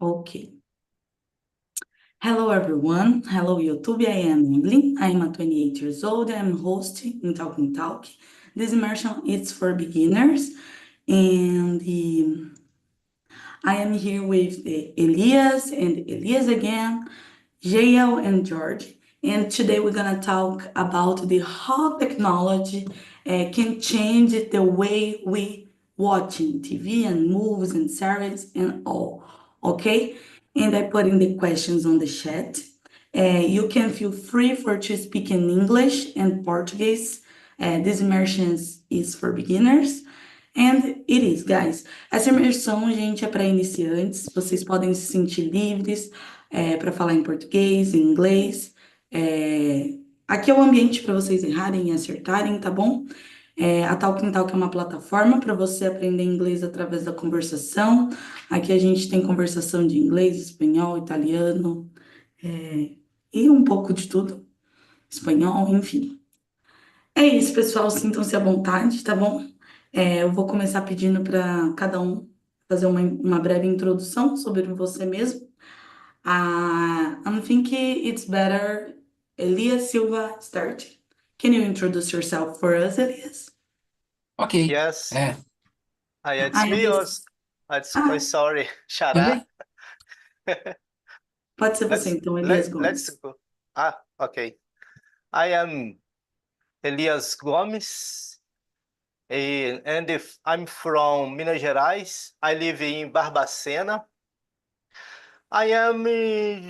Okay. Hello everyone. Hello YouTube. I am Emily. I am 28 years old. I'm hosting in Talking Talk. This immersion is for beginners, and I am here with Elias and Elias again, JL and George. And today we're gonna talk about the how technology can change the way we watching TV and movies and series and all. Okay? And I put in the questions on the chat. You can feel free for to speak in English and Portuguese. This immersion is for beginners. And it is, guys. Essa imersão, gente, é para iniciantes. Vocês podem se sentir livres para falar em português, em inglês. Aqui é o ambiente para vocês errarem e acertarem, tá bom? A Talking Talk é uma plataforma para você aprender inglês através da conversação. Aqui a gente tem conversação de inglês, espanhol, italiano, e um pouco de tudo. Espanhol, enfim. É isso, pessoal. Sintam-se à vontade, tá bom? Eu vou começar pedindo para cada um fazer uma breve introdução sobre você mesmo. I'm thinking it's better Elias Silva start. Can you introduce yourself for us, Elias? Ok. Yes. Hi, it's Hi, me. Elias. Sorry, Também? Xará. Pode ser você, então, Elias Let's Gomes. go. Okay. I am Elias Gomes, and if I'm from Minas Gerais. I live in Barbacena. I am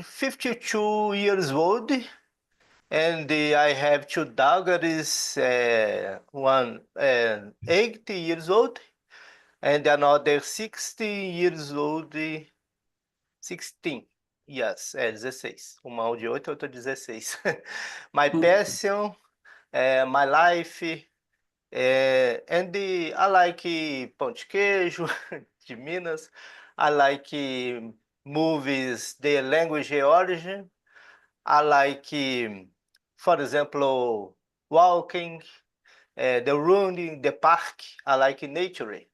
52 years old, and I have two daughters, one 80 years old, and another 60 years old. 16. Yes, 16. Uma de 8, outra 16. My passion, my life, and I like pão de queijo de Minas. I like movies, the language origin. I like, for example, walking, the running, the park. I like nature.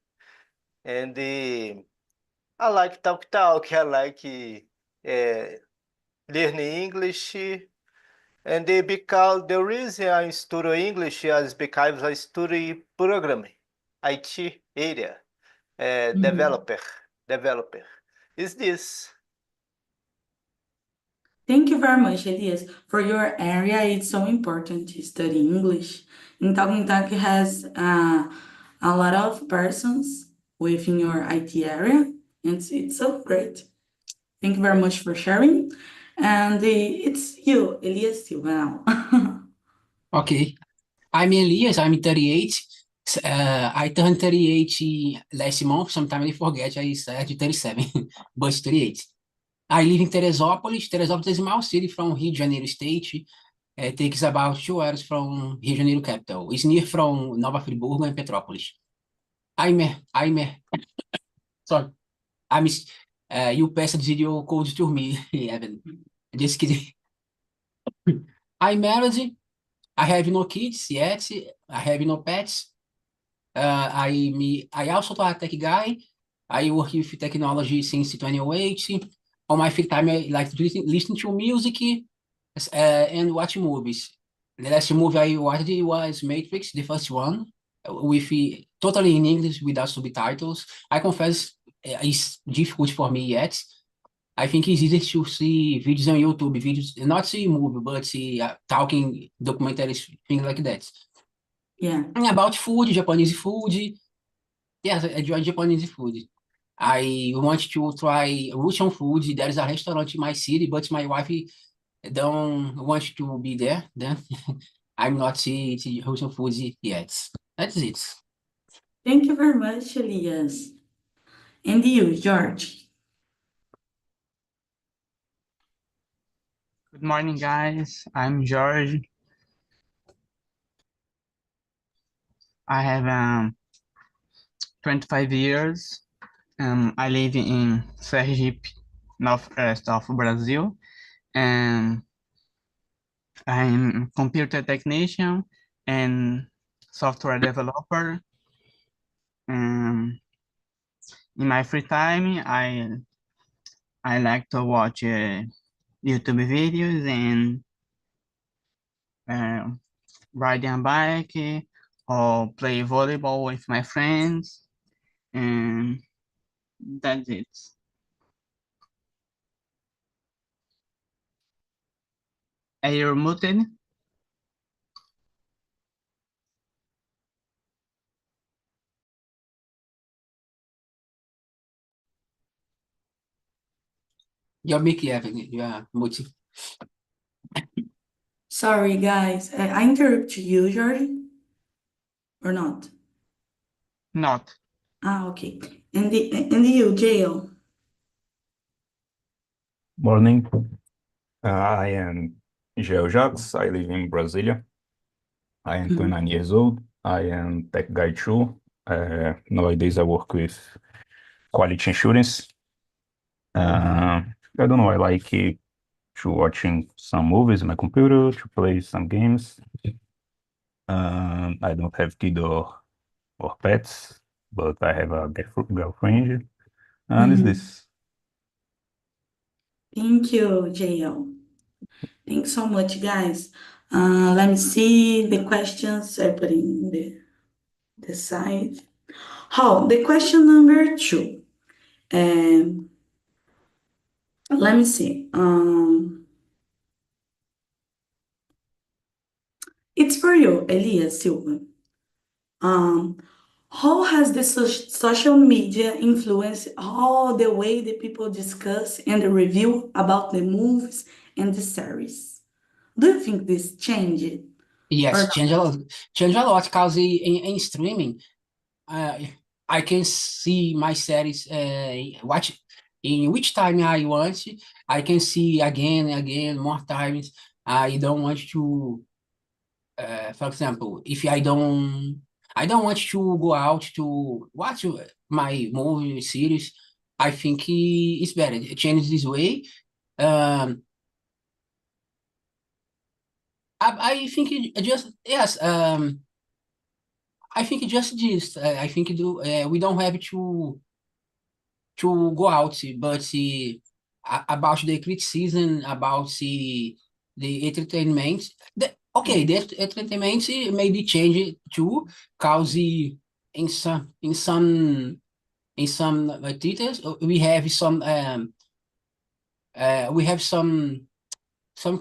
And I like talk. I like learning English. And because the reason I study English is because I study programming, IT area, developer. Is this? Thank you very much, Elias. For your area, it's so important to study English. In Talking Talk has a lot of persons within your IT area, and it's so great. Thank you very much for sharing. And it's you, Elias Silva now. Ok. I'm Elias, I'm 38. I turned 38 last month. Sometimes I forget I said 37, but 38. I live in Teresópolis. Teresópolis is a small city from Rio de Janeiro state. It takes about 2 hours from Rio de Janeiro capital. It's near from Nova Friburgo and Petrópolis. Sorry. You passed the video code to me, Evan. Just kidding. I'm married. I have no kids yet. I have no pets. I also a tech guy. I work with technology since 2008. On my free time, I like to listen to music and watch movies. The last movie I watched was Matrix, the first one, with totally in English without subtitles. I confess it's difficult for me yet. I think it's easy to see videos on YouTube, videos, not see movie, but see talking documentaries, things like that. Yeah. About food, Japanese food. Yes, I enjoy Japanese food. I want to try Russian food. There is a restaurant in my city, but my wife don't want to be there. Then I'm not eating Russian food yet. That's it. Thank you very much, Elias. And you, George? Good morning, guys. I'm George. I have 25 years. I live in Sergipe, northwest of Brazil, and I'm a computer technician and software developer. In my free time, I I like to watch YouTube videos and uh, riding a bike or play volleyball with my friends, and that's it. Are you muted? Your mic, Evan, you are muted. Sorry, guys. I interrupt you, Jordan, or not? Not. Okay. And you, Jail? Morning. I am Geo Jacques. I live in Brasilia. I am 29 years old. I am tech guy too. Nowadays I work with quality insurance. I don't know, I like to watching some movies on my computer, to play some games. I don't have kid or pets, but I have a girlfriend. And is this? Thank you, Jail. Thanks so much, guys. Let me see the questions I put in the side. The question number 2. Let me see. It's for you, Elias Silva. How has the social media influenced all the way the people discuss and review about the movies and the series? Do you think this changed? Yes, Or change a lot. Change a lot, because in streaming, I can see my series watch in which time I want. I can see again and again, more times. I don't want to, for example, if I don't want to go out to watch my movie series. I think it's better. It changes this way. Um, I think it just yes. I think just this. I think we don't have to go out, but about the criticism, about the entertainment. The entertainment maybe change too, because in some theaters we have some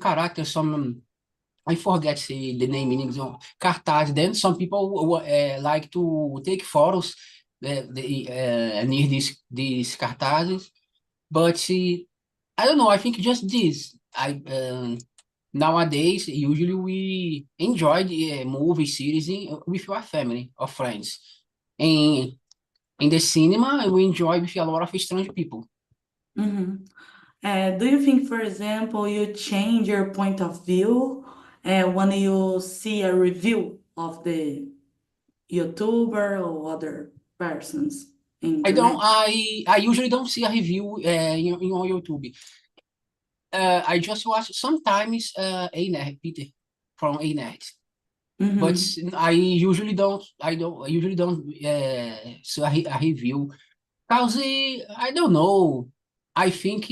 characters, some I forget the name in English. Cartaz. Then some people like to take photos near these cartazes, but I don't know. I think just this. Nowadays usually we enjoy the movie series with our family or friends. In the cinema, we enjoy with a lot of strange people. Mhm. Do you think, for example, you change your point of view when you see a review of the YouTuber or other persons in I don't. internet? I usually don't see a review on YouTube. I just watch sometimes Peter from Anerd, but Mm-hmm. I usually don't see a review, because I don't know. I think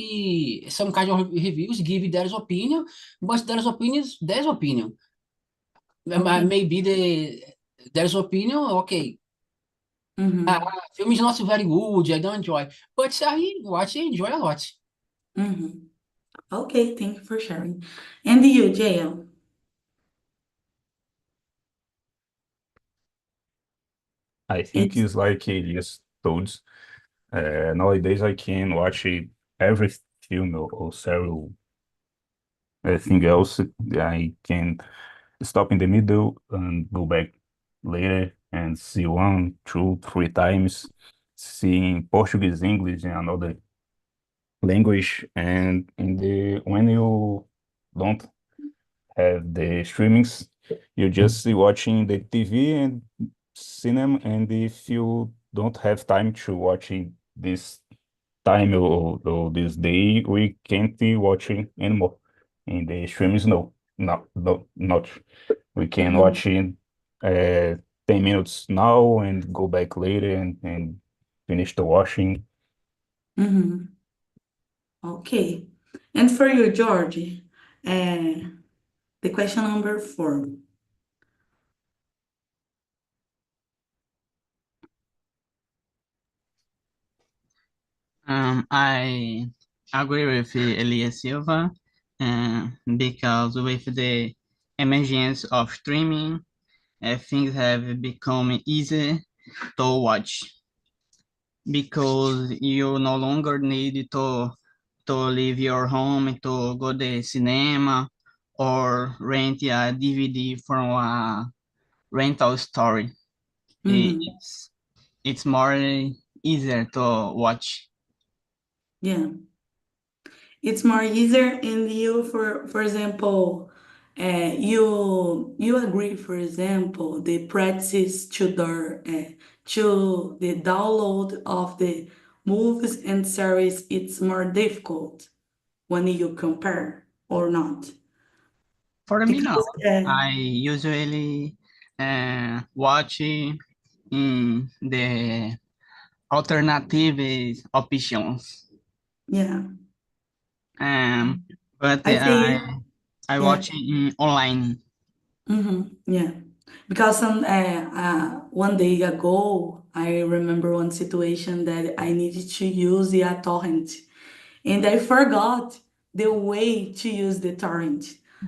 some kind of reviews give their opinion, but their opinion. Okay. Maybe there's opinion. Okay, Mm-hmm. film is not very good. I don't enjoy, but I enjoy a lot. Mm-hmm. Okay, thank you for sharing. And you, JL? I think It's it's like just told. Nowadays I can watch every film or series. Anything else, I can stop in the middle and go back later and see one, two, three times, seeing Portuguese, English, and another language. And when you don't have the streamings, you just watching the TV and cinema. And if you don't have time to watching this time or this day, we can't be watching anymore. In the streams, no, not. We can mm-hmm. watch in 10 minutes now and go back later and finish the washing. Mm-hmm. Okay. And for you, George, the question number 4. I agree with Elias Silva, because with the emergence of streaming, things have become easy to watch because you no longer need to leave your home to go to the cinema or rent a DVD from a rental store. Mm-hmm. It's more easier to watch. Yeah. It's more easier and you for example, you agree, for example, the practice to the download of the movies and series, it's more difficult when you compare or not? For me, no. Because I usually watch in the alternative options. yeah, Um, but I think I yeah. watch in online. Yeah, because one day ago, I remember one situation that I needed to use the torrent, and I forgot the way to use the torrent.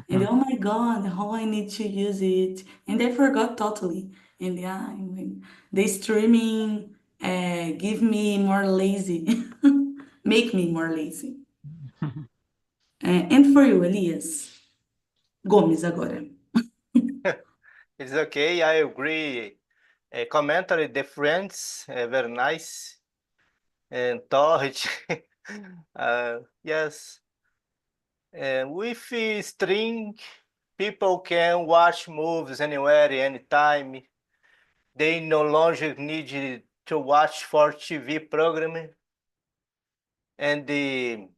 And Mhm. oh my God, how I need to use it, and I forgot totally. And yeah, I mean, the streaming give me more lazy, make me more lazy. And for you, Elias Gomes agora. It's okay. I agree. Commentary, the friends, very nice. And Torrent. Yes. With string, people can watch movies anywhere, anytime. They no longer need to watch for TV programming. And the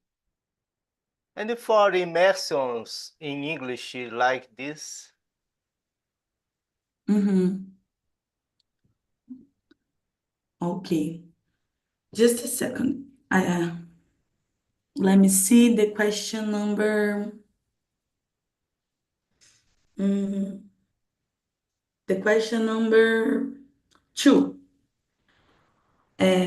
and for immersions in English like this. Mm-hmm. Okay. Just a second. Let me see the question number. mm, the question number 2.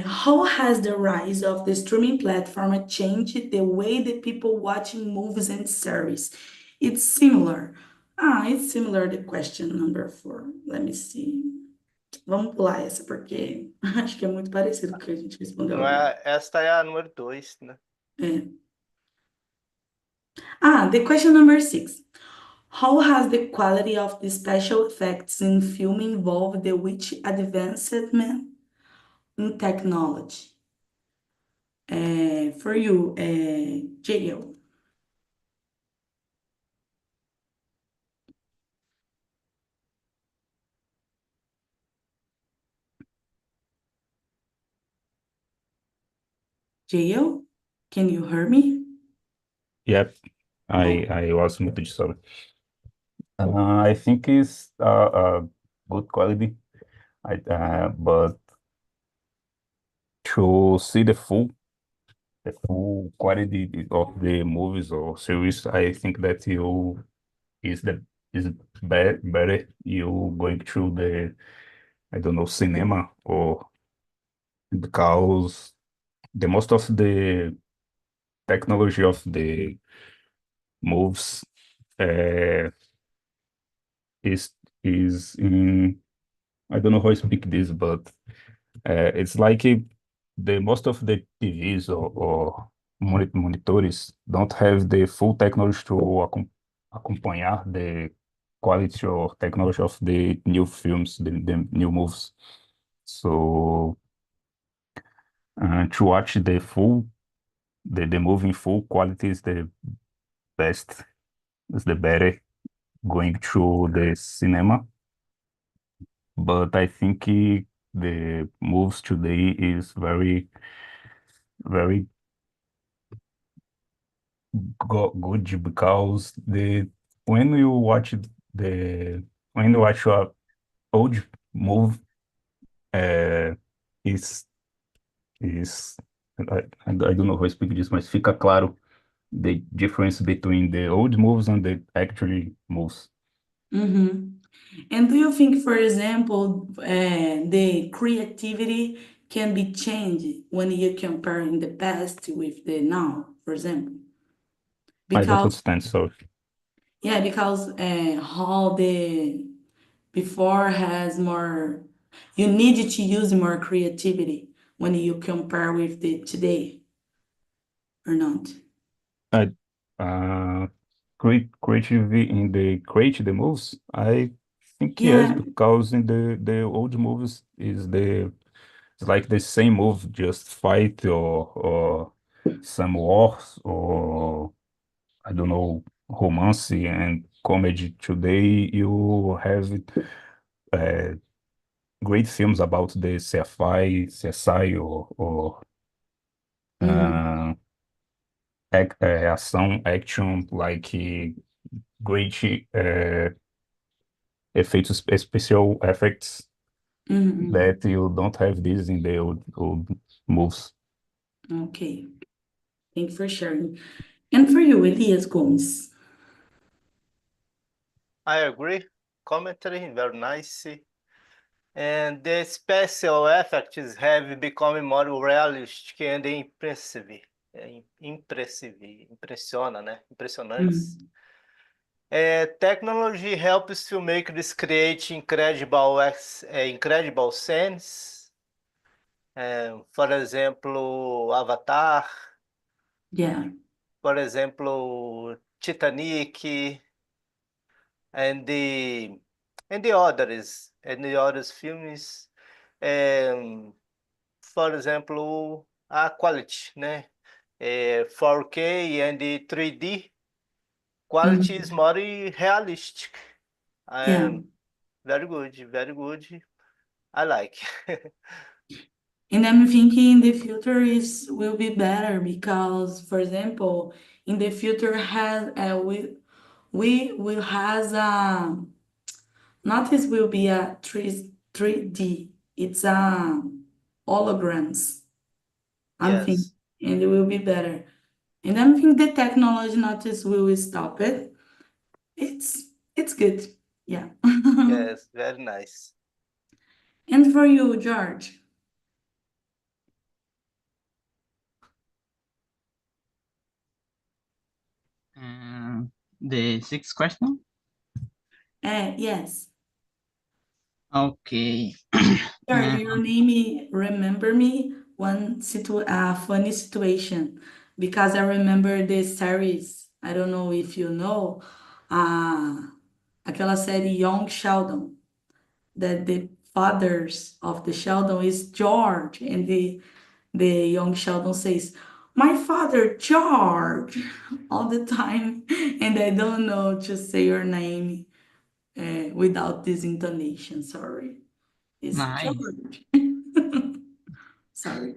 How has the rise of the streaming platform changed the way that people watching movies and series? It's similar. It's similar to question number 4. Let me see. Vamos pular essa, porque acho que é muito parecido com o que a gente respondeu Não agora. é, esta é a número 2, né? É. The question number 6. How has the quality of the special effects in film evolved with advancement in technology? For you, Jael. Jael, can you hear me? Yep, Oh, I was muted, sorry. I think it's good quality. But to see the full quality of the movies or series, I think that you is the is better you going through the, I don't know, cinema, or because the most of the technology of the moves uh, is is in, I don't know how to speak this, but it's like the most of the TVs or monitors don't have the full technology to acompanhar the quality or technology of the new films, the new movies. So to watch the movie in full quality is the best, is the better going through the cinema. But I think the moves today is very good because the when you watch the when you watch a old move, uh, is is I don't know how I speak this, mas fica claro the difference between the old moves and the actually moves. Mm-hmm. And do you think, for example, the creativity can be changed when you compare in the past with the now, for example? I don't Because, understand, so yeah, because how the before has more, you need to use more creativity when you compare with the today, or not? I creativity in the create the moves. I think yes, Yeah. because in the old moves is the it's like the same move, just fight or some wars or I don't know, romance and comedy. Today you have uh, great films about the CSI or Mm-hmm. uh, ação, action, like great special effects Mm-hmm. that you don't have this in the old moves. Okay. Thank you for sharing. And for you, Elias Gomes. I agree. Commentary, very nice. And the special effects have become more realistic and impressive. Impressive, impressiona, né? Impressionantes. Mm. Technology helps filmmakers create incredible scenes. For example, Avatar, Yeah. por exemplo, Titanic, and the and the others filmes. Um, for example, a quality, né? 4K and 3D quality is Mm. more realistic. Yeah. Very good, very good. I like. And I'm thinking the future is will be better because, for example, in the future has we will has not this will be a 3D. It's a holograms. I'm thinking, Yes, and it will be better. And I'm thinking the technology not this will stop it. It's good. Yeah. yes, very nice. And for you, George. The sixth question. Yes. Okay. George, your name remember me funny situation because I remember the series. I don't know if you know, uh, aquela série Young Sheldon, that the fathers of the Sheldon is George, and the young Sheldon says, "My father, George," all the time, and I don't know to say your name without this intonation. Sorry, it's Nice. George. Sorry.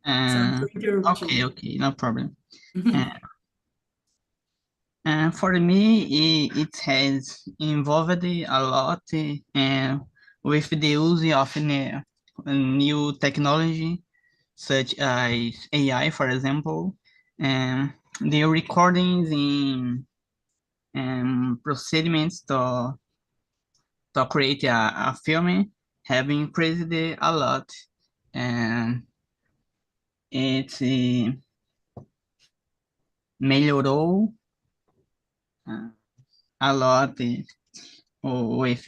Sorry Uh, for interrupting. okay, no problem. Mhm. For me, it has involved a lot with the use of new technology, such as AI, for example, and the recordings in procediments to create a film have increased a lot, and it melhorou a lot with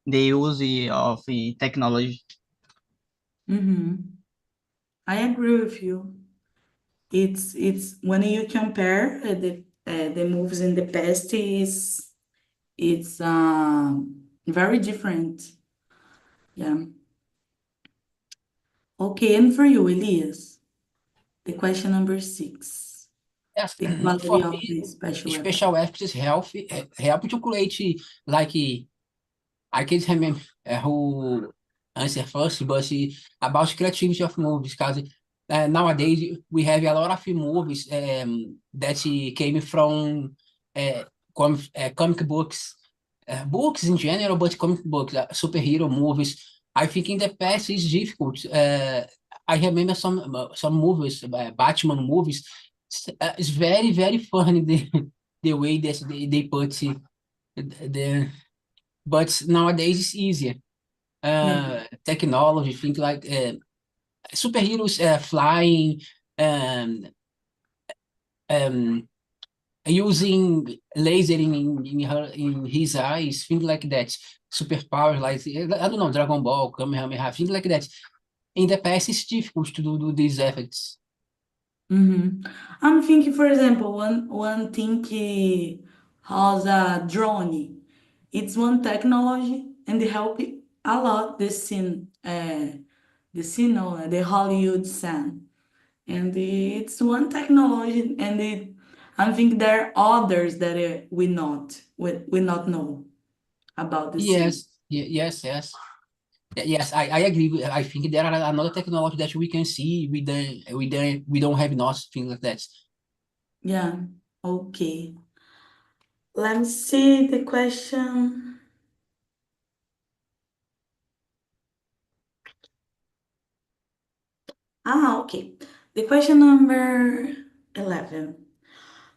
the use of technology. Mhm. I agree with you. It's when you compare the movies in the past is it's very different. Yeah. Okay, and for you, Elias, the question number 6, Yes, the quality for of me, the special effect. special effects help to create like I can't remember who answer first, but about creativity of movies, because nowadays we have a lot of movies that came from comic books, books in general, but comic books, superhero movies. I think in the past it's difficult. I remember some movies, Batman movies. It's very very funny the way that they put it, the but nowadays it's easier. Yeah. Technology, things like superheroes flying, um, um, using laser in his eyes, things like that. Superpowers, like I don't know, Dragon Ball, Kamehameha, things like that. In the past, it's difficult to do these effects. I'm thinking, for example, one thing que has a drone. It's one technology and they help it a lot the Hollywood scene. And it's one technology, and I think there are others that we not know about the scene. Yes, yes, yes. Yes, I agree. I think there are another technology that we can see. We don't have nothing like that. Yeah. Okay. Let me see the question. Okay. The question number 11.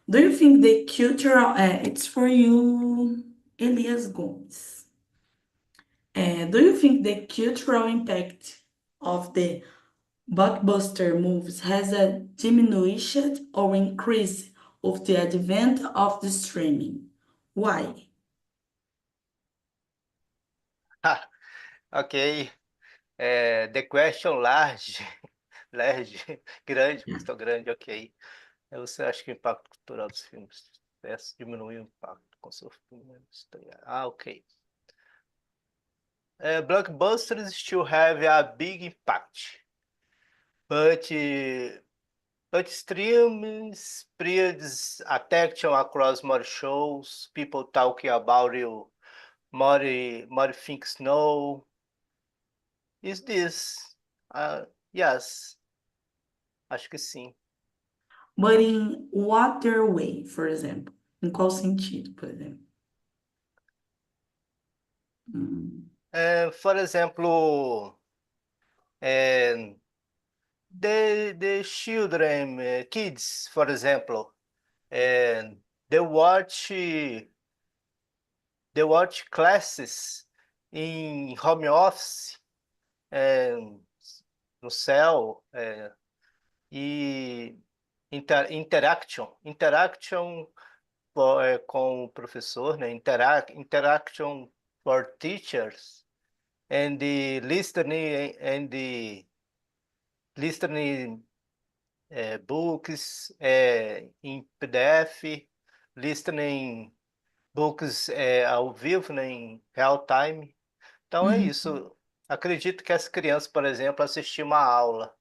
Do you think the cultural, it's for you, Elias Gomes. Do you think the cultural impact of the blockbuster movies has a diminished or increased with the advent of the streaming? Why? Ok. The question large, large, grande, Yeah. questão grande, ok. Você acha que o impacto cultural dos filmes diminui o impacto com seu filme estrear? Ok. Blockbusters still have a big impact, but streaming spreads attention across more shows, people talking about you, more things know. Is this? Yes, acho que sim. But in what their way, for example? Em qual sentido, por exemplo? Hum. For example, the children, kids, for example, and they watch classes in home office, and no cell, e interaction com o professor, né? Interaction for teachers, and the listening books em PDF, listening books ao vivo, né, em real time. Então é Uhum. isso. Acredito que as crianças, por exemplo, assistir uma aula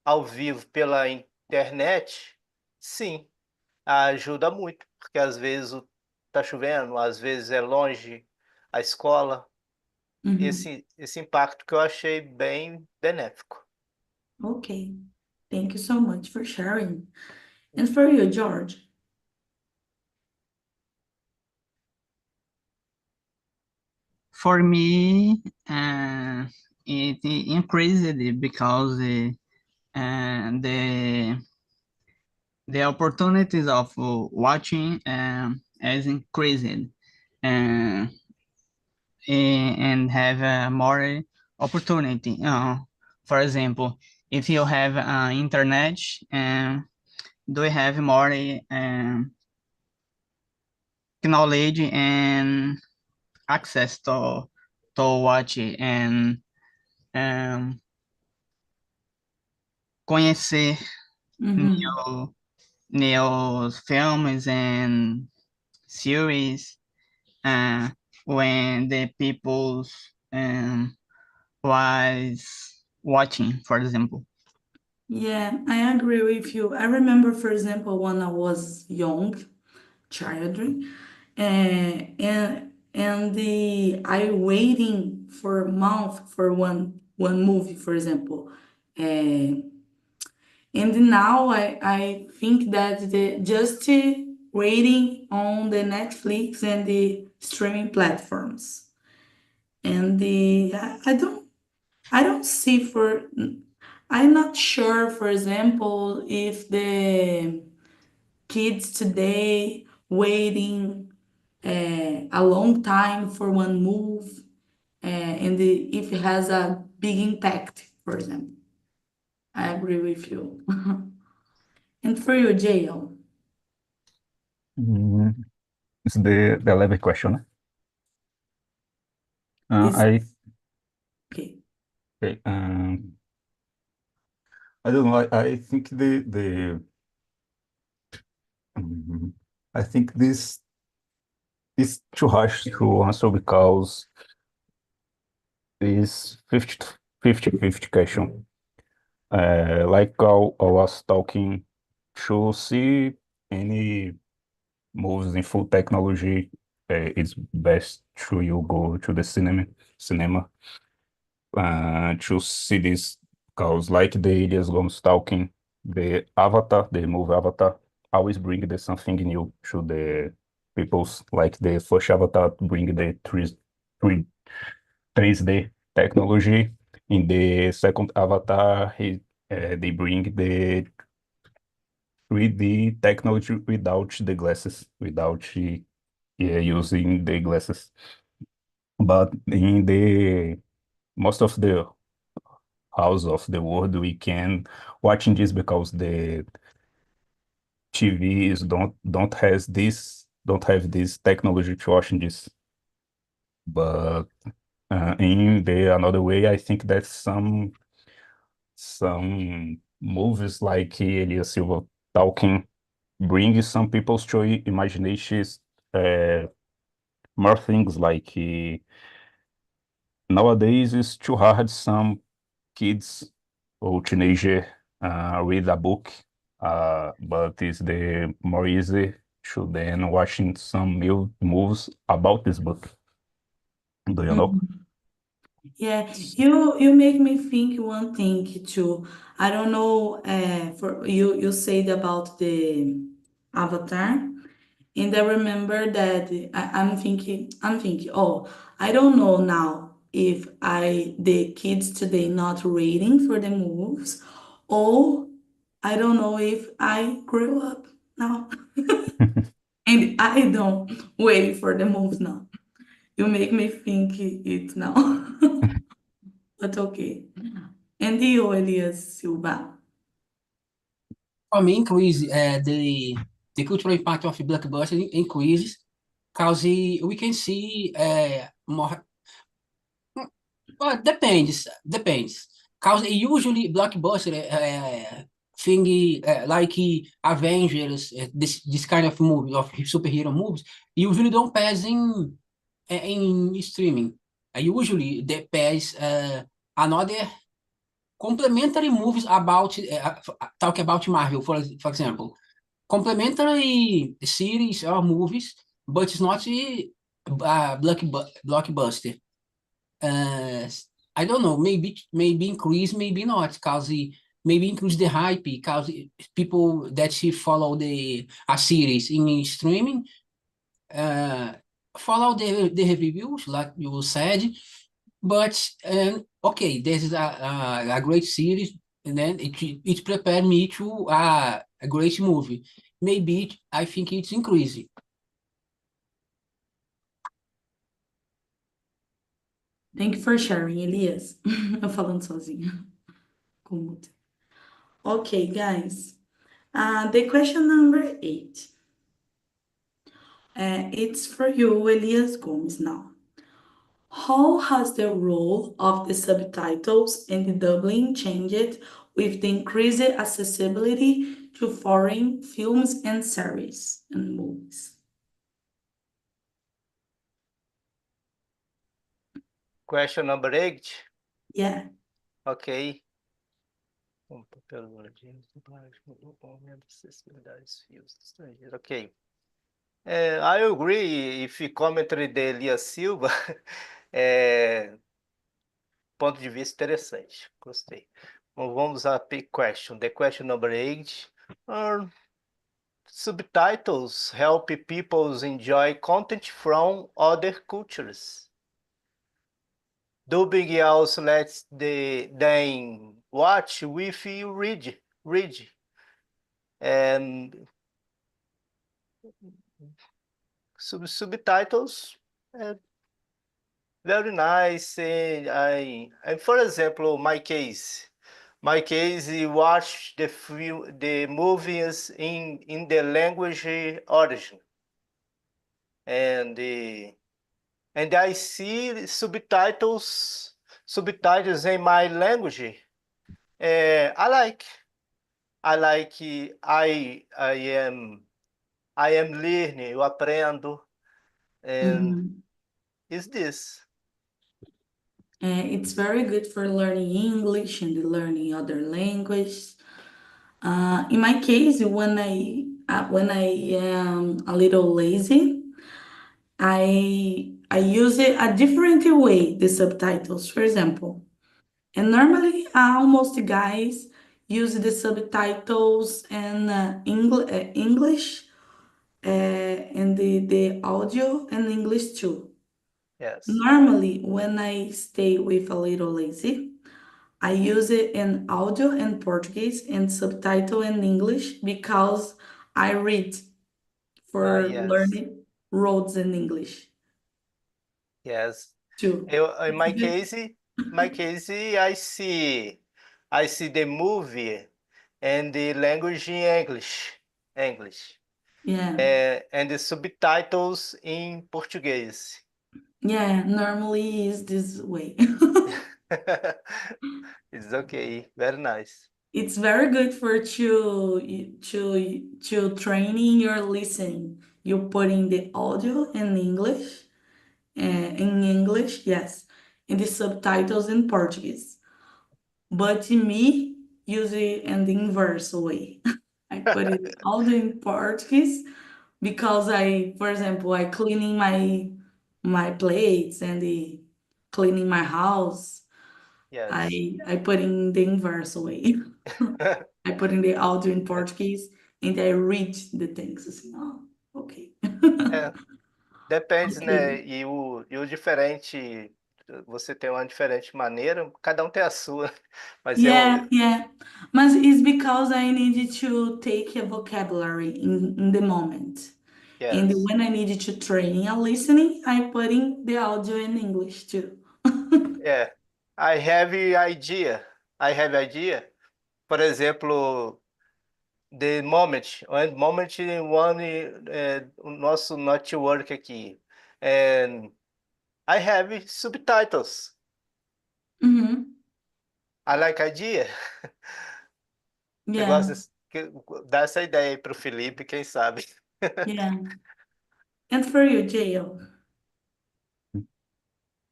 ao vivo pela internet, sim, ajuda muito, porque às vezes tá chovendo, às vezes é longe a escola. Uhum. Esse impacto que eu achei bem benéfico. Okay. Thank you so much for sharing. And for you, George? For me, it increased because the opportunities of watching has increased, uh, and have more opportunity. For example, if you have internet, do you have more knowledge and access to watch and um, conhecer Uhum. new films and series uh, when the people's was watching, for example. Yeah, I agree with you. I remember, for example, when I was young, children, I waiting for a month for one movie, for example. And now I think that the just waiting on the Netflix and the streaming platforms. And I don't see for I'm not sure, for example, if the kids today waiting a long time for one move and if it has a big impact, for example. I agree with you. And for you, JL, Mm, It's the 11th question, né? is I okay. okay, I don't know. I think mm, I think this is too harsh to answer because this 50-50 question. Like I was talking, to see any moves in full technology, it's best to you go to the cinema to see this because like the Elias Gomes talking, the movie Avatar always bring the something new to the people's like the first Avatar bring the 3D technology. In the second Avatar, they bring the 3D technology without the glasses, without using the glasses. But in the most of the house of the world, we can watching this because the TVs don't have this technology to watching this. But in the another way, I think that some movies like Elias Silva talking bring some people's to imaginations uh, more things like nowadays it's too hard some kids or teenager read a book, but it's the more easy to then watching some new movies about this book. Do you know? Yeah, you make me think one thing too. I don't know, for you said about the Avatar, and I remember that I'm thinking, oh, I don't know now if the kids today not reading for the movies, or I don't know if I grew up now and I don't wait for the movies now. You make me think it now. But okay. And you, Elias Silva? For me, increase the cultural impact of blockbuster increases because we can see more. Well, depends. Because usually blockbuster thing like Avengers, this kind of movie of superhero movies, usually don't pass in streaming. Usually they pass another complementary movies about talk about Marvel, for example, complementary series or movies, but it's not a blockbuster. Uh, I don't know, maybe increase, maybe not, because maybe increase the hype, because people that follow a series in streaming uh, follow the reviews, like you said, but okay, this is a great series, and then it prepared me to a great movie. Maybe I think it's increasing. Thank you for sharing, Elias. Eu falando sozinha. Com muita. Okay, guys. The question number 8. It's for you, Elias Gomes, now. How has the role of the subtitles and the doubling changed with the increased accessibility to foreign films and series and movies? Question number 8. Yeah. Ok. Pedagogia, acessibilidade, fios estrangeiros. Ok. I agree if commentary de Elias Silva. Ponto de vista interessante. Gostei. Bom, vamos à question. The question number 8. Subtitles help people enjoy content from other cultures. Dubbing also lets them watch with you read. And subtitles é very nice. And for example, my case, watch the movies in the language origin, and and I see subtitles in my language. I like. I like. I am learning. Eu aprendo. And Mhm. is this? It's very good for learning English and learning other language. In my case, when I am a little lazy, I use it a different way, the subtitles, for example. And normally, almost guys use the subtitles and English and the audio and English too. Yes. Normally, when I stay with a little lazy, I use it in audio in Portuguese and subtitle in English because I read for Yes. learning roads in English Yes. too. In my case, I see the movie and the language in English, Yeah, and the subtitles in Portuguese. yeah, normally is this way. It's okay, very nice. It's very good for to training your listening. You put in the audio in English, yes, and the subtitles in Portuguese. But me use it in the inverse way. I put it all in Portuguese because for example, I cleaning my plates and the cleaning my house. Yes. I put in the inverse way. I put in the audio in Portuguese and I read the things assim, oh, okay. É, depende, Okay. né? E o diferente, você tem uma diferente maneira, cada um tem a sua. Mas Yeah, yeah. But it's because I needed to take a vocabulary in the moment. And yes. when I needed to train a listening, I put in the audio in English too. É, I have idea. I have idea. Por exemplo, the moment, one o nosso network aqui. And I have subtitles. Hmm. I like idea. Você Yeah, gosta dá essa ideia aí pro Felipe, quem sabe? yeah. And for you, Jael.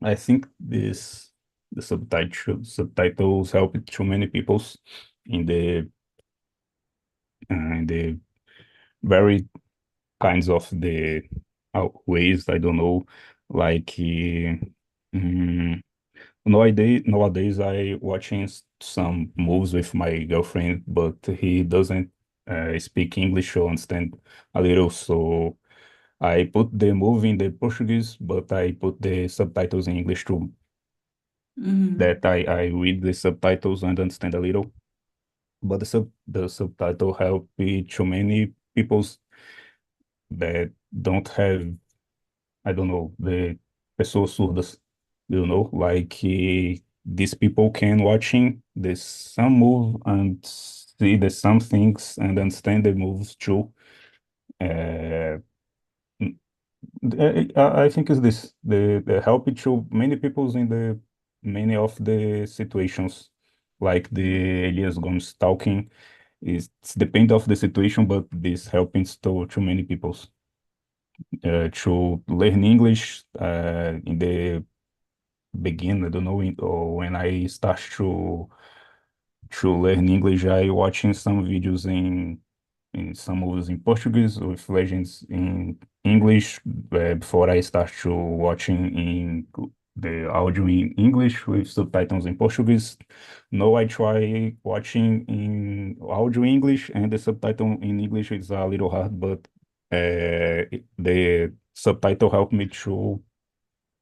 I think the subtitles help too many peoples in the very kinds of the ways, I don't know, like mm, nowadays I watching some movies with my girlfriend, but he doesn't speak English or understand a little, so I put the movie in the Portuguese, but I put the subtitles in English too. Hmm. That I read the subtitles and understand a little, but the subtitle help me too many peoples that don't have, I don't know, the pessoas surdas, like these people can watching the some move and see the some things and understand the moves too. Uh, I think is this the help it to many peoples in the many of the situations, like the Elias Gomes talking. It's depend of the situation, but this helping to many peoples to learn English in the begin. I don't know or when I start to learn English, I watching some videos in some movies in Portuguese with legends in English before I start to watching in the audio in English with subtitles in Portuguese. Now I try watching in audio English and the subtitle in English is a little hard, but the subtitle helped me to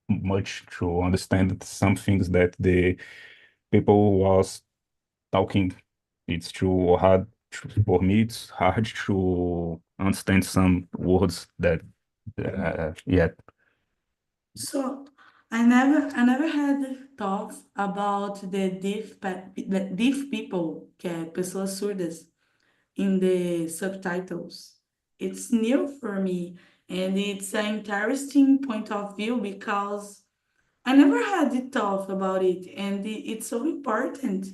much to understand some things that the people was talking, it's too hard for me. It's hard to understand some words that, yeah. So I never had talks about the deaf people, que é pessoas surdas, in the subtitles. It's new for me, and it's an interesting point of view because I never had it thought about it, and it's so important.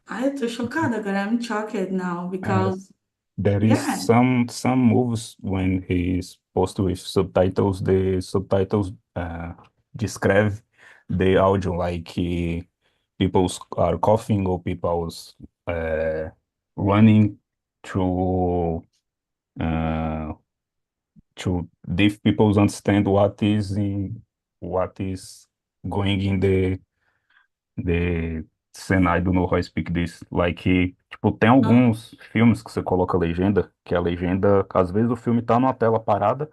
Ai, eu tô chocada agora. I'm shocked now Uh, because, there is yeah, some moves when he's posted with subtitles. The subtitles describe the audio like people are coughing or people's running through uh, to deaf people understand what is going in the cena. I don't know how I speak this. Like, tipo, tem alguns filmes que você coloca legenda, que a legenda, às vezes o filme tá numa tela parada,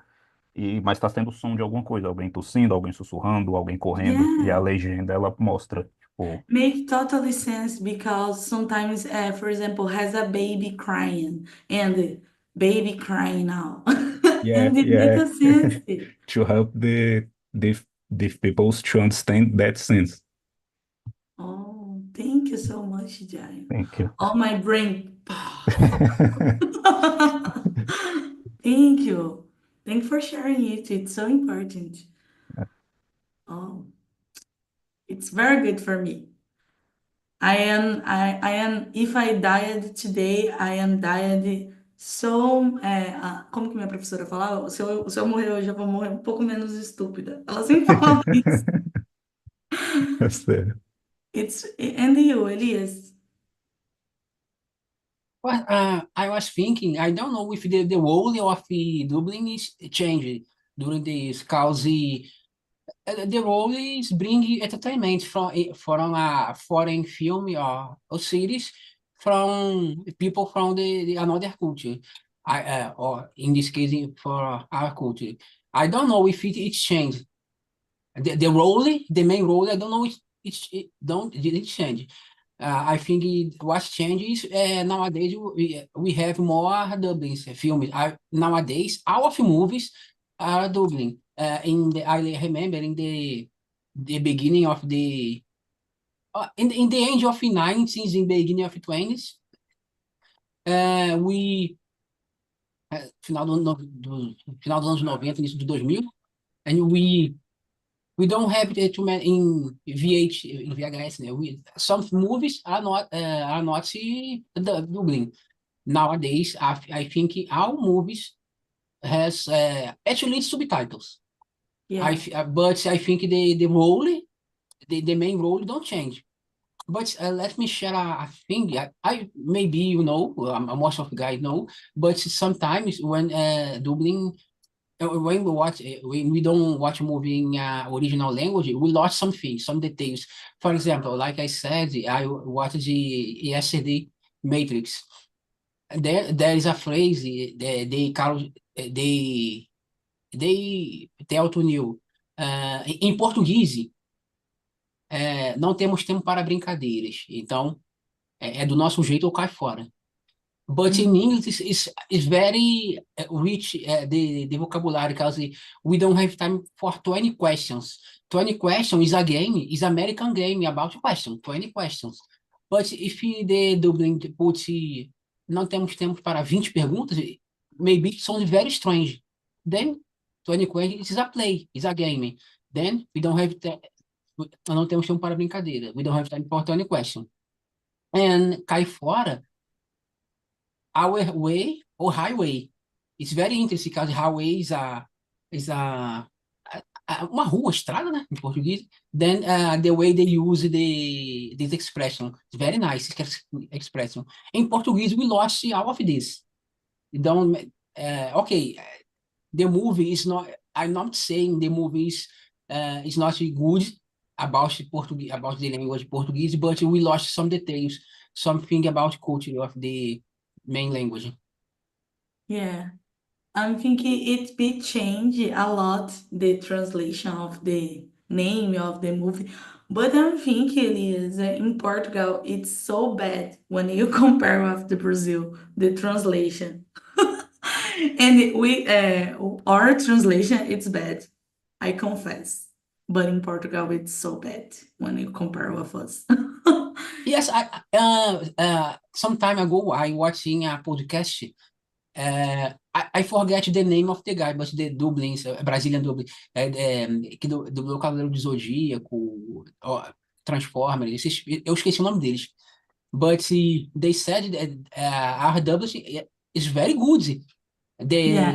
mas tá tendo som de alguma coisa, alguém tossindo, alguém sussurrando, alguém correndo, e a yeah. legenda ela mostra, tipo, Make totally sense because sometimes, for example, has a baby crying and baby crying now, yeah, and it makes yeah, a sense. to help the deaf people to understand that sense. Oh, thank you so much, Jai. Thank you. Oh, my brain. Thank you. Thank you for sharing it. It's so important. Oh, it's very good for me. I am, if I died today, I am died so, como que minha professora falava? Se eu morrer hoje, eu vou morrer um pouco menos estúpida. Ela sempre falava isso. Sério. And you, Elias? Well, I was thinking, I don't know if the role of the dubbing is changed during this, because the role is bring entertainment from a foreign film or series from people from the another culture. Or in this case, for our culture. I don't know if it's changed. The role, the main role, I don't know if didn't change. I think what changes nowadays we have more dubbings, films. Nowadays, all of movies are dubbing. I remember in the beginning of the in the end of 90s, in the beginning of 20s, we final final dos anos 90, início de 2000, and we don't have too many in VHS. Some movies are not dubbing. Nowadays, I think all movies has actually subtitles. Yeah. But I think the role, the main role don't change. But let me share a thing. I maybe most of the guys know, but sometimes when dubbing when we don't watch a movie in original language, we lost something, some details. For example, like I said, I watched yesterday Matrix. There is a phrase they tell to Neil em português. Não temos tempo para brincadeiras. Então, é do nosso jeito ou cai fora. But in English, is very rich the vocabulary, because we don't have time for 20 questions. 20 questions is a game, is American game about question, 20 questions. But if the dubbing puts não temos tempo para 20 perguntas, maybe it sounds very strange. Then 20 questions is a play, is a game. Then we don't have não temos tempo para brincadeira. We don't have time for 20 questions. And cai fora our way or highway. It's very interesting because highway is uma rua, estrada, né, em português. Then the way they use this expression, it's very nice expression. In Portuguese, we lost all of this. Então, okay, the movie is not. I'm not saying the movie is not good about Portuguese, about the language Portuguese, but we lost some details, something about culture of the main language. Yeah. I'm thinking it be change a lot the translation of the name of the movie, But I'm thinking, Elias, in Portugal, it's so bad when you compare with the Brazil, the translation. And our translation, it's bad, I confess. But in Portugal, it's so bad when you compare with us. Yes, some time ago I watching a podcast. I forget the name of the guy, but the dublin, Brazilian dublin, que dublou o Cavaleiro do Zodíaco, ó, Transformers, eu esqueci o nome deles. But they said that our dubbing is very good. Yeah,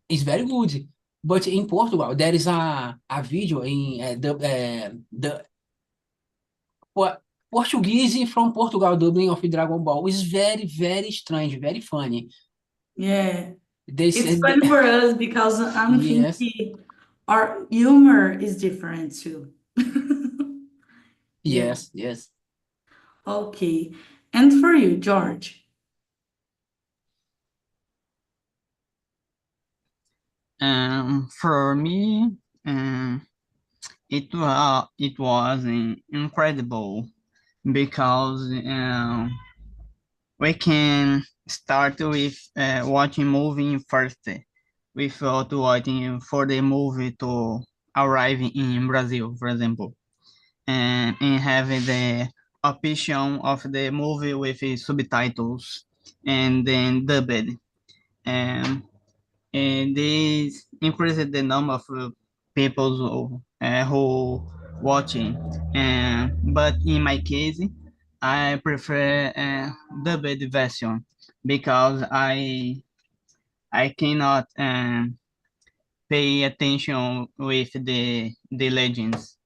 Is very good. But in Portugal, there is a video in Portuguese from Portugal dubbing of Dragon Ball is very, very strange, very funny. yeah. They It's said, fun for us because I'm yes, thinking our humor is different too. Yeah, yes, yes. okay. And for you, George? For me, um, it was incredible because we can start with watching movie first without waiting for the movie to arrive in Brazil, for example, and having the option of the movie with the subtitles and then dubbed. Um, and this increases the number of people who watching. But in my case, I prefer dubbed version because I cannot pay attention with the legends.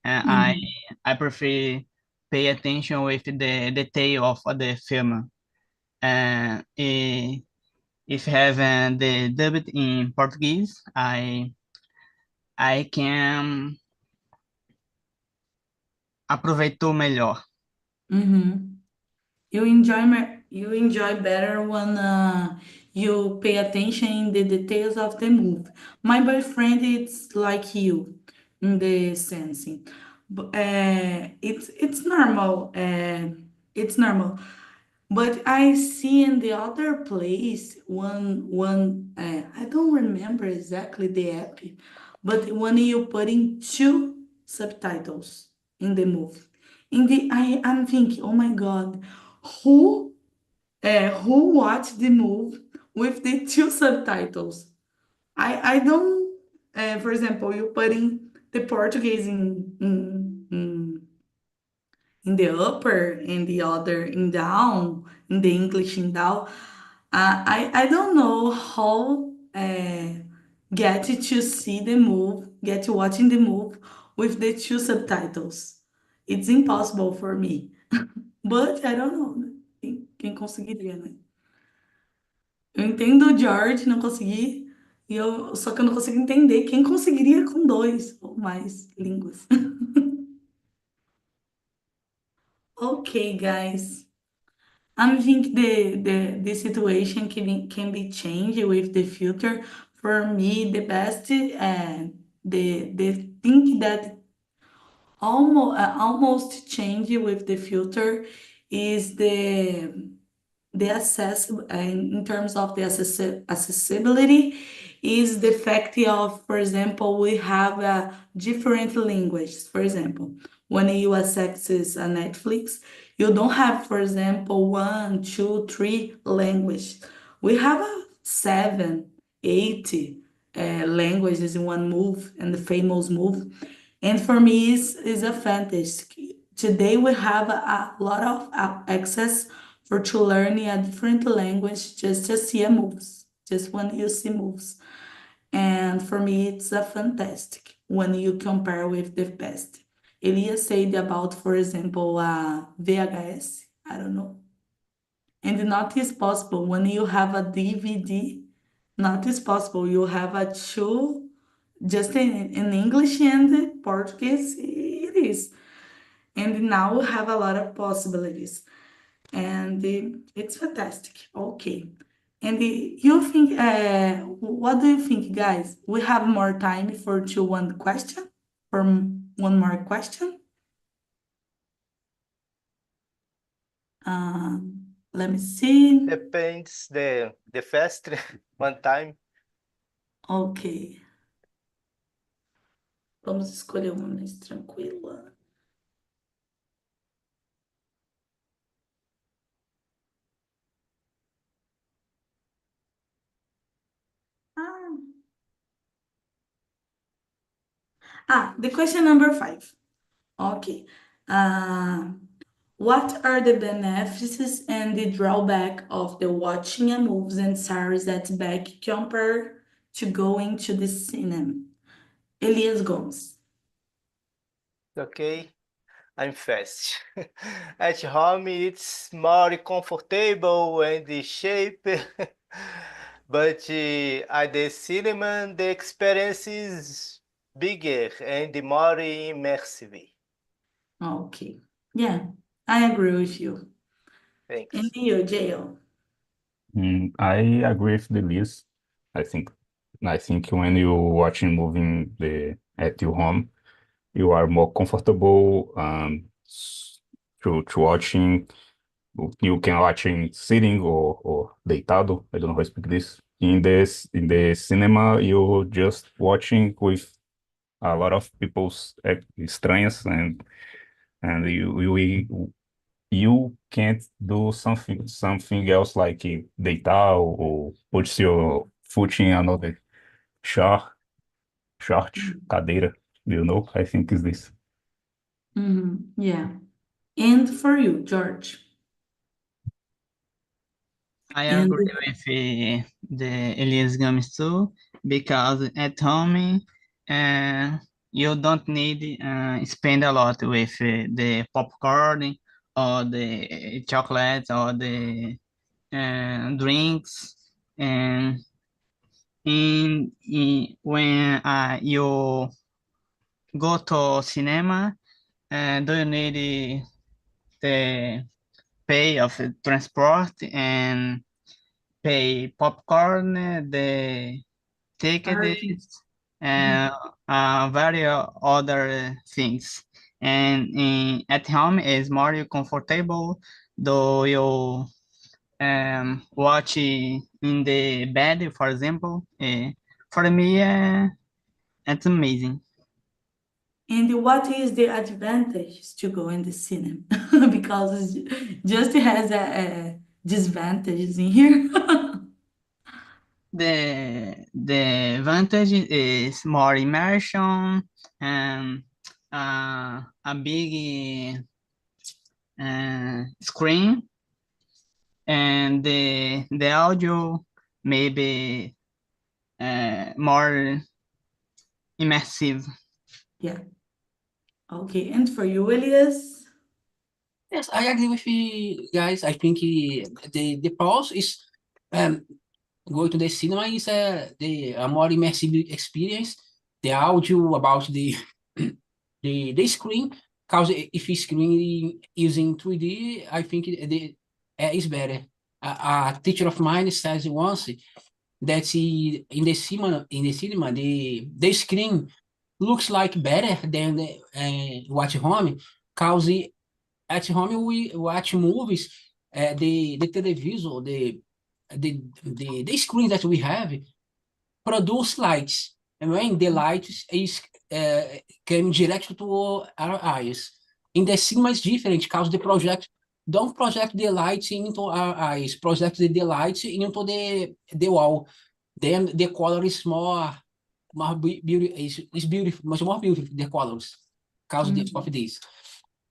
I Mhm. I prefer pay attention with the detail of the film. If have the dubbed in Portuguese, I can aproveitou melhor. Mhm. You enjoy better when you pay attention in the details of the movie. My boyfriend it's like you in the sensing. But it's normal. It's normal. But I see in the other place I don't remember exactly the app, but when you put in two subtitles in the movie, I'm thinking, oh my God, who who watched the movie with the two subtitles? I don't. For example, you put in the Portuguese in the upper and the other in down, in the English in down. I don't know how get to see the move, get to watching the move with the two subtitles. It's impossible for me. But I don't know, né? Quem conseguiria, né? Eu entendo o George, não consegui. Só que eu não consigo entender quem conseguiria com dois ou mais línguas. Okay, guys. I think the situation can be changed with the filter. For me, the best, the thing that almost change with the filter is the access in terms of the accessibility is the fact of, for example, we have different languages. For example, when you access a Netflix, you don't have, for example, one, two, three language. We have seven, eight languages in one move and the famous move. And for me, is a fantastic. Today we have a lot of access for to learning a different language just to see a moves, just when you see moves. And for me, it's a fantastic when you compare with the past. Elias said about, for example, VHS. I don't know. And not is possible when you have a DVD. Not is possible. You have a two just in English and Portuguese. It is. And now we have a lot of possibilities and it's fantastic. Okay. And you think, what do you think, guys? We have more time for one question, for one more question? Let me see. Depends the fast one time. Ok. Vamos escolher uma mais tranquila. The question number 5. Okay. What are the benefits and the drawback of the watching a movies and series at back compared to going to the cinema? Elias Gomes. Okay, I'm fast. At home, it's more comfortable and the shape, but at the cinema, the experience is bigger and more immersive. Okay. Yeah, I agree with you. Thanks. And you, Jael? I agree with the list. I think when you watching at your home, you are more comfortable to watching. You can watching sitting or deitado. I don't know how to speak this. In the cinema, you just watching with a lot of people's estranhas and you can't do something else like deitar or put your foot in another short cadeira. You know, I think is this. Yeah. And for you, George? I And agree with the Elias Gomes too, because at home, you don't need spend a lot with the popcorn or the chocolate or the drinks. And when you go to cinema, do you need the pay of transport and pay popcorn, the parking. tickets, and various other things. And at home is more comfortable. Do you watch in the bed, for example? For me, it's amazing. And what is the advantage to go in the cinema? Because it just has a disadvantages in here. The advantage is more immersion and a big screen, and the audio maybe more immersive. Yeah. Okay. And for you, Elias? Yes, I agree with you guys. I think the pros is um, going to the cinema is a more immersive experience. The audio about the screen, because if you screen using 3D, I think is better. A teacher of mine says once that in the cinema the screen looks like better than the watch home, because at home we watch movies, the television, the screen that we have produce lights, and when the lights is came direct to our eyes. In the cinema is different because the project don't project the lights into our eyes, project the lights into the wall. Then the color is more beautiful, is beautiful, much more beautiful, the colors because of this.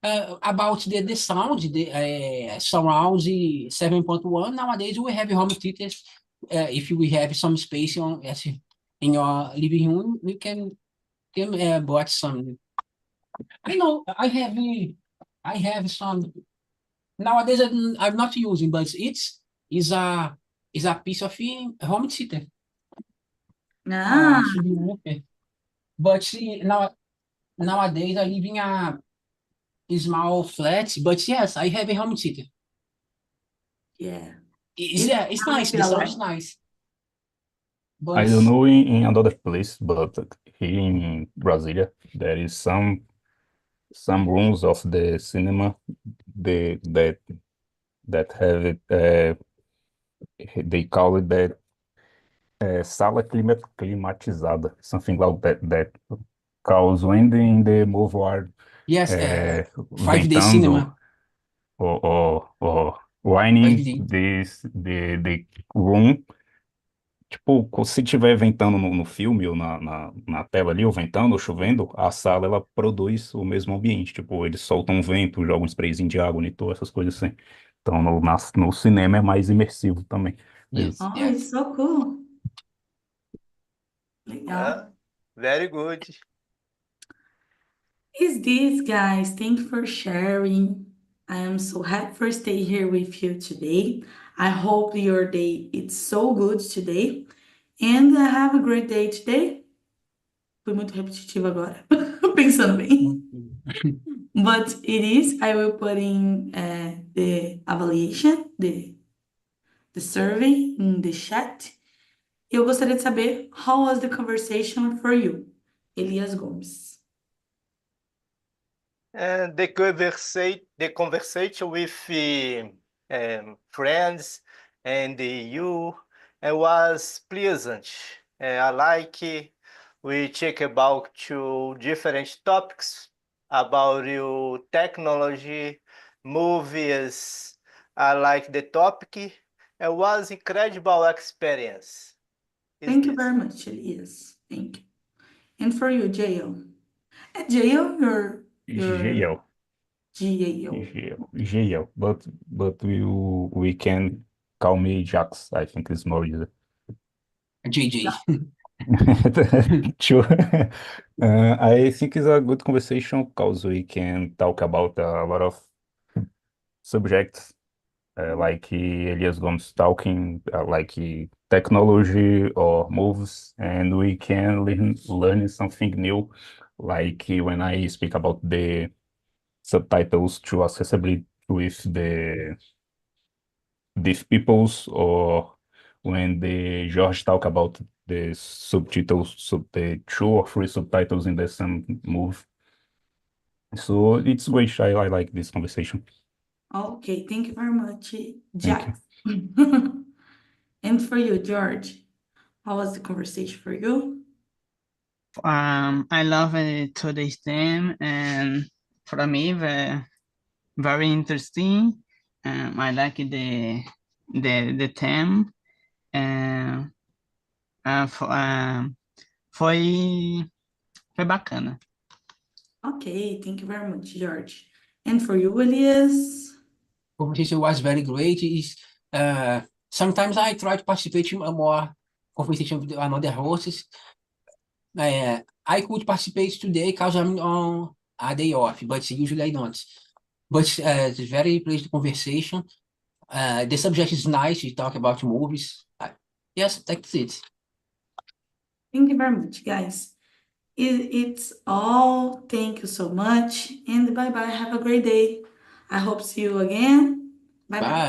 About the sound, the surround 7.1. Nowadays we have home theaters. If we have some space in your living room, we can watch some. I know I have some nowadays. I'm not using, but is a is a piece of home theater. Ah, Should be okay. But see, nowadays I live in a small flat. But yes, I have a home theater. yeah. It's nice. The sound is nice. I But don't know in another place, but here in Brasilia, there is some rooms of the cinema that that have it. They call it that sala climatizada, something like that. That cause when in the movie are Yes, 5D ventando cinema, or whining 5D. the room. Tipo, se tiver ventando no filme ou na tela ali, ou ventando, ou chovendo, a sala ela produz o mesmo ambiente. Tipo, eles soltam um vento, jogam um sprayzinho de água, monitor, essas coisas assim. Então, no cinema é mais imersivo também. Mas, Yes, Oh, yes. it's so cool. Legal. Very good. Is this, guys? Thank you for sharing. I am so happy for stay here with you today. I hope your day it's so good today. And have a great day today. Fui muito repetitiva agora, pensando bem. But it is, I will put in the evaluation, the survey in the chat. Eu gostaria de saber, how was the conversation for you? Elias Gomes. And the conversation with friends and you was pleasant. I like we check about two different topics about your technology, movies. I like the topic. It was incredible experience. Thank you very much, Elias. Thank you. And for you, Jael. At Jael, your GL, Jael. but we can call me Jax. I think it's more easy. JJ. Sure. I think it's a good conversation because we can talk about a lot of subjects, like Elias Gomes talking, like technology or moves, and we can learn something new, like when I speak about the subtitles to accessibility with the deaf peoples, or when the George talk about the subtitles, the 2 or 3 subtitles in the same move. So it's great. I like this conversation. Okay, thank you very much, Thank Jack. And for you, George, how was the conversation for you? I love today's theme, and for me, very interesting. I like the theme, and foi bacana. Okay, thank you very much, George. And for you, Elias? Conversation was very great. Sometimes I try to participate in a more conversation with another hosts. I could participate today because I'm on a day off, but usually I don't. But it's very pleasant conversation. The subject is nice. You talk about movies. Yes, that's it. Thank you very much, guys. It's all. Thank you so much. And bye bye. Have a great day. I hope see you again. Bye bye. Bye.